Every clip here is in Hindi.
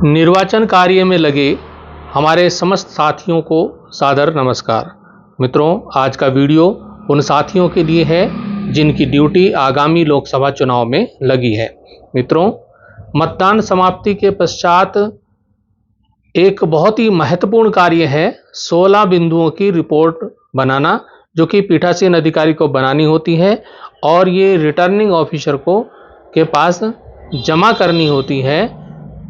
निर्वाचन कार्य में लगे हमारे समस्त साथियों को सादर नमस्कार। मित्रों, आज का वीडियो उन साथियों के लिए है जिनकी ड्यूटी आगामी लोकसभा चुनाव में लगी है। मित्रों, मतदान समाप्ति के पश्चात एक बहुत ही महत्वपूर्ण कार्य है 16 बिंदुओं की रिपोर्ट बनाना, जो कि पीठासीन अधिकारी को बनानी होती है और ये रिटर्निंग ऑफिसर को के पास जमा करनी होती है।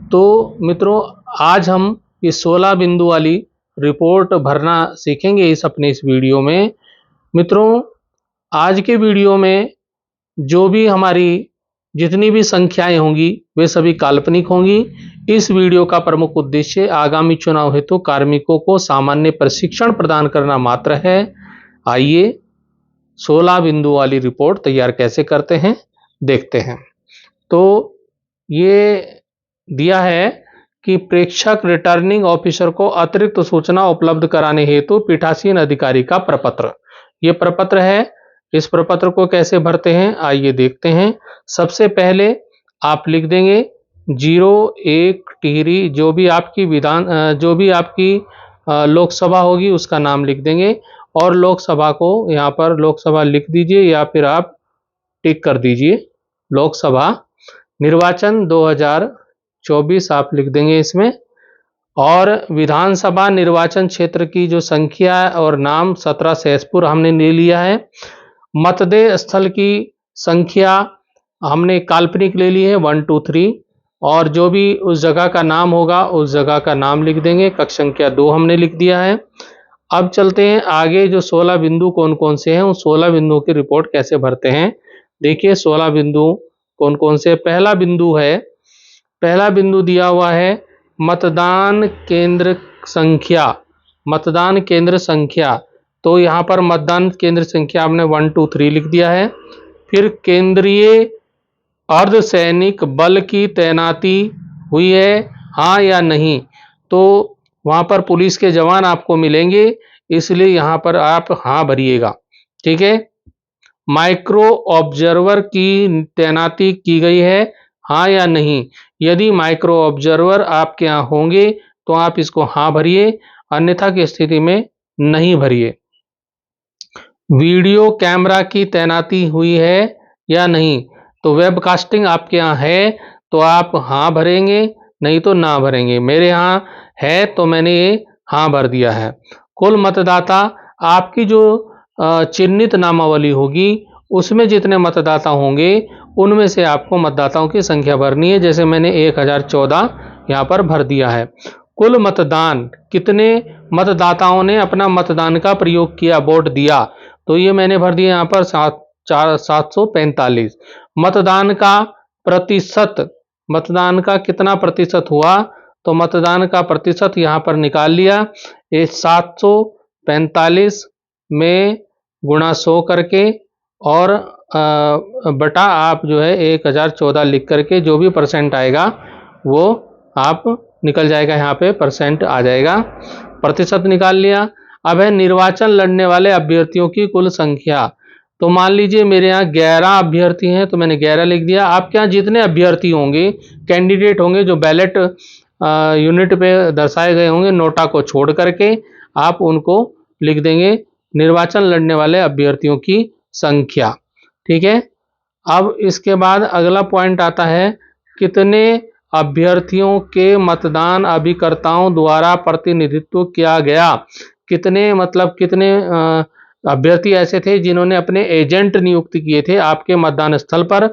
तो मित्रों, आज हम इस 16 बिंदु वाली रिपोर्ट भरना सीखेंगे इस वीडियो में। मित्रों, आज के वीडियो में जो भी हमारी जितनी भी संख्याएं होंगी वे सभी काल्पनिक होंगी। इस वीडियो का प्रमुख उद्देश्य आगामी चुनाव हेतु कार्मिकों को सामान्य प्रशिक्षण प्रदान करना मात्र है। आइए 16 बिंदु वाली रिपोर्ट तैयार कैसे करते हैं देखते हैं। तो ये दिया है कि प्रेक्षक रिटर्निंग ऑफिसर को अतिरिक्त सूचना उपलब्ध कराने हेतु पीठासीन अधिकारी का प्रपत्र। ये प्रपत्र है। इस प्रपत्र को कैसे भरते हैं आइए देखते हैं। सबसे पहले आप लिख देंगे 01 टिहरी, जो भी आपकी लोकसभा होगी उसका नाम लिख देंगे और लोकसभा को यहाँ पर लोकसभा लिख दीजिए या फिर आप टिक कर दीजिए लोकसभा। निर्वाचन 2024 आप लिख देंगे इसमें, और विधानसभा निर्वाचन क्षेत्र की जो संख्या और नाम 17 सहसपुर हमने ले लिया है। मतदेय स्थल की संख्या हमने काल्पनिक ले ली है 1 2 3, और जो भी उस जगह का नाम होगा उस जगह का नाम लिख देंगे। कक्ष संख्या 2 हमने लिख दिया है। अब चलते हैं आगे, जो 16 बिंदु कौन कौन से हैं, उन 16 बिंदुओं की रिपोर्ट कैसे भरते हैं। देखिए 16 बिंदु कौन कौन से। पहला बिंदु दिया हुआ है मतदान केंद्र संख्या। मतदान केंद्र संख्या, तो यहाँ पर मतदान केंद्र संख्या हमने 1 2 3 लिख दिया है। फिर केंद्रीय अर्धसैनिक बल की तैनाती हुई है, हाँ या नहीं। तो वहाँ पर पुलिस के जवान आपको मिलेंगे, इसलिए यहाँ पर आप हाँ भरिएगा, ठीक है। माइक्रो ऑब्जर्वर की तैनाती की गई है, हाँ या नहीं। यदि माइक्रो ऑब्जर्वर आपके यहाँ होंगे तो आप इसको हाँ भरिए, अन्यथा की स्थिति में नहीं भरिए। वीडियो कैमरा की तैनाती हुई है या नहीं, तो वेबकास्टिंग आपके यहाँ है तो आप हाँ भरेंगे, नहीं तो ना भरेंगे। मेरे यहाँ है तो मैंने ये हाँ भर दिया है। कुल मतदाता, आपकी जो चिन्हित नामावली होगी उसमें जितने मतदाता होंगे उनमें से आपको मतदाताओं की संख्या भरनी है। जैसे मैंने 1014 यहाँ पर भर दिया है। कुल मतदान, कितने मतदाताओं ने अपना मतदान का प्रयोग किया, वोट दिया, तो ये मैंने भर दिया यहाँ पर 745। मतदान का प्रतिशत, मतदान का कितना प्रतिशत हुआ, तो मतदान का प्रतिशत यहाँ पर निकाल लिया। ये 745 में गुणा 100 करके और बटा आप जो है 1014 लिख करके जो भी परसेंट आएगा वो आप निकल जाएगा, यहाँ पे परसेंट आ जाएगा। प्रतिशत निकाल लिया। अब है निर्वाचन लड़ने वाले अभ्यर्थियों की कुल संख्या। तो मान लीजिए मेरे यहाँ 11 अभ्यर्थी हैं तो मैंने 11 लिख दिया। आपके यहाँ जितने अभ्यर्थी होंगे, कैंडिडेट होंगे, जो बैलेट यूनिट पे दर्शाए गए होंगे नोटा को छोड़ करके, आप उनको लिख देंगे निर्वाचन लड़ने वाले अभ्यर्थियों की संख्या, ठीक है। अब इसके बाद अगला पॉइंट आता है, कितने अभ्यर्थियों के मतदान अभिकर्ताओं द्वारा प्रतिनिधित्व किया गया। कितने मतलब कितने अभ्यर्थी ऐसे थे जिन्होंने अपने एजेंट नियुक्त किए थे आपके मतदान स्थल पर।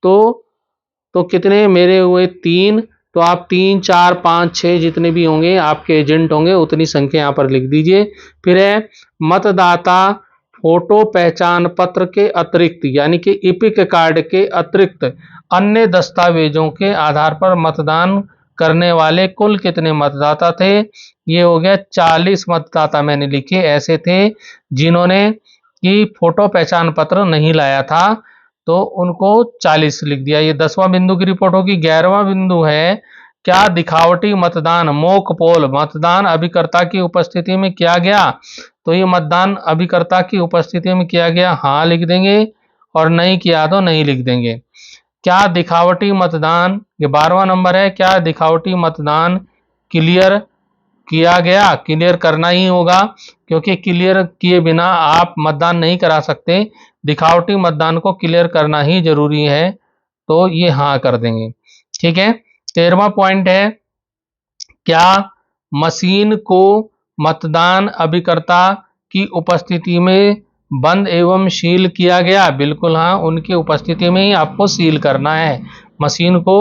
तो कितने मेरे हुए 3, तो आप 3 4 5 6 जितने भी होंगे आपके एजेंट होंगे उतनी संख्या यहाँ पर लिख दीजिए। फिर है मतदाता फोटो पहचान पत्र के अतिरिक्त, यानी कि इपिक कार्ड के अतिरिक्त अन्य दस्तावेजों के आधार पर मतदान करने वाले कुल कितने मतदाता थे। ये हो गया 40 मतदाता मैंने लिखे ऐसे थे जिन्होंने की फोटो पहचान पत्र नहीं लाया था, तो उनको 40 लिख दिया। ये 10वां बिंदु की रिपोर्ट होगी। 11वां बिंदु है, क्या दिखावटी मतदान मॉक पोल मतदान अभिकर्ता की उपस्थिति में किया गया। तो ये मतदान अभिकर्ता की उपस्थिति में किया गया, हाँ लिख देंगे, और नहीं किया तो नहीं लिख देंगे। क्या दिखावटी मतदान, ये 12वां नंबर है, क्या दिखावटी मतदान क्लियर किया गया? क्लियर करना ही होगा, क्योंकि क्लियर किए बिना आप मतदान नहीं करा सकते। दिखावटी मतदान को क्लियर करना ही जरूरी है, तो ये हाँ कर देंगे। ठीक है। 13वां पॉइंट है, क्या मशीन को मतदान अभिकर्ता की उपस्थिति में बंद एवं सील किया गया? बिल्कुल हाँ, उनकी उपस्थिति में ही आपको सील करना है। मशीन को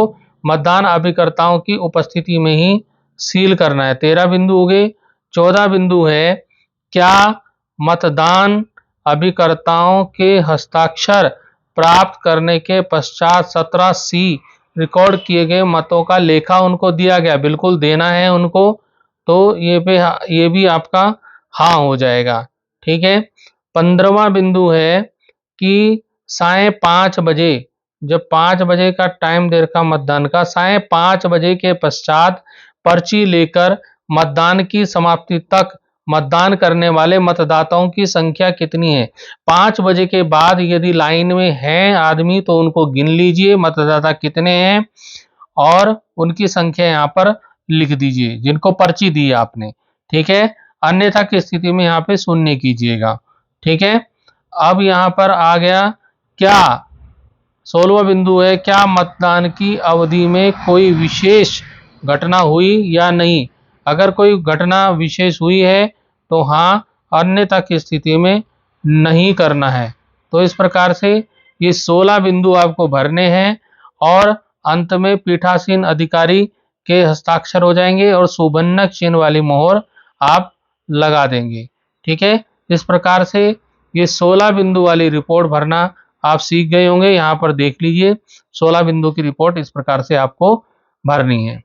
मतदान अभिकर्ताओं की उपस्थिति में ही सील करना है। 13 बिंदु हो गए। 14 बिंदु है, क्या मतदान अभिकर्ताओं के हस्ताक्षर प्राप्त करने के पश्चात 17C रिकॉर्ड किए गए मतों का लेखा उनको दिया गया? बिल्कुल देना है उनको, तो ये भी आपका हाँ हो जाएगा। ठीक है। 15वां बिंदु है कि साढ़े 5 बजे, जब 5 बजे का टाइम दे रखा मतदान का, साढ़े 5 बजे के पश्चात पर्ची लेकर मतदान की समाप्ति तक मतदान करने वाले मतदाताओं की संख्या कितनी है? 5 बजे के बाद यदि लाइन में हैं आदमी तो उनको गिन लीजिए मतदाता कितने हैं, और उनकी संख्या यहाँ पर लिख दीजिए जिनको पर्ची दी आपने। ठीक है। अन्यथा की स्थिति में यहाँ पे शून्य कीजिएगा। ठीक है। अब यहाँ पर आ गया, क्या 16वां बिंदु है, क्या मतदान की अवधि में कोई विशेष घटना हुई या नहीं? अगर कोई घटना विशेष हुई है तो हाँ, अन्यथा की स्थिति में नहीं करना है। तो इस प्रकार से ये 16 बिंदु आपको भरने हैं, और अंत में पीठासीन अधिकारी के हस्ताक्षर हो जाएंगे और सुबन्नक चिन्ह वाली मोहर आप लगा देंगे। ठीक है। इस प्रकार से ये 16 बिंदु वाली रिपोर्ट भरना आप सीख गए होंगे। यहाँ पर देख लीजिए, 16 बिंदु की रिपोर्ट इस प्रकार से आपको भरनी है।